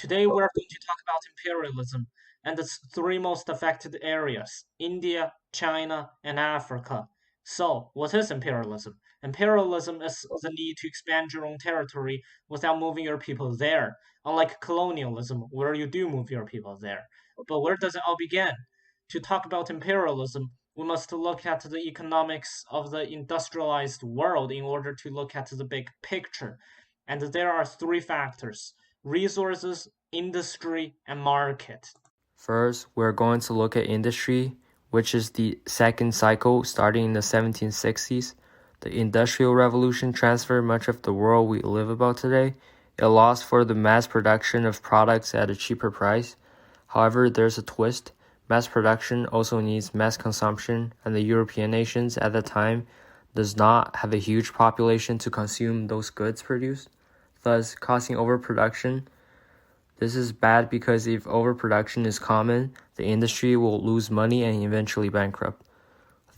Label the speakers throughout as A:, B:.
A: Today we're going to talk about imperialism and its three most affected areas: India, China, and Africa. So, what is imperialism? Imperialism is the need to expand your own territory without moving your people there, unlike colonialism, where you do move your people there. But where does it all begin? To talk about imperialism, we must look at the economics of the industrialized world in order to look at the big picture. And there are three factors: resources, industry, and market.
B: First, we're going to look at industry, which is the second cycle starting in the 1760s. The Industrial Revolution transferred much of the world we live about today. It allows for the mass production of products at a cheaper price. However, there's a twist. Mass production also needs mass consumption, and the European nations at the time does not have a huge population to consume those goods produced, thus causing overproduction. This is bad because if overproduction is common, the industry will lose money and eventually bankrupt.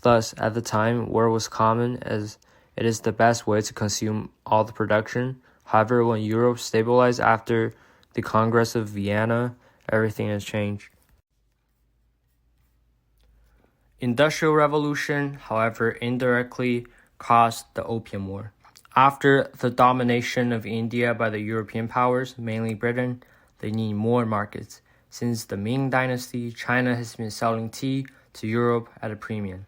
B: Thus, at the time, war was common as it is the best way to consume all the production. However, when Europe stabilized after the Congress of Vienna, everything has changed. Industrial Revolution, however, indirectly caused the Opium War. After the domination of India by the European powers, mainly Britain, they need more markets. Since the Ming Dynasty, China has been selling tea to Europe at a premium.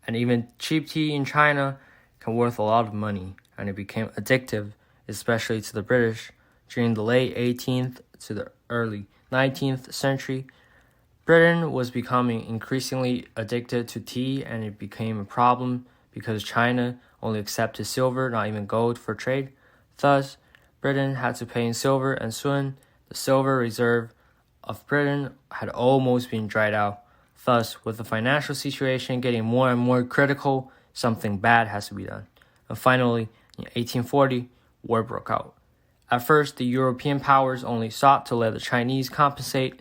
B: And even cheap tea in China can worth a lot of money, and it became addictive, especially to the British. During the late 18th to the early 19th century, Britain was becoming increasingly addicted to tea, and it became a problem because China only accepted silver, not even gold, for trade. Thus, Britain had to pay in silver, and soon the silver reserve of Britain had almost been dried out. Thus, with the financial situation getting more and more critical, something bad has to be done. And finally, in 1840, war broke out. At first, the European powers only sought to let the Chinese compensate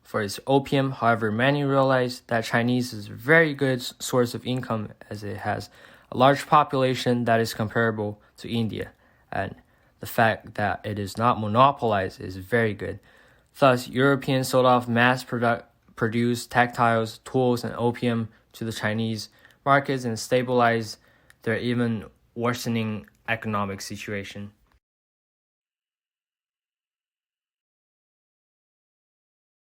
B: for its opium. However, many realized that Chinese is a very good source of income as it has a large population that is comparable to India, and the fact that it is not monopolized is very good. Thus, Europeans sold off mass-produced textiles, tools, and opium to the Chinese markets and stabilized their even worsening economic situation.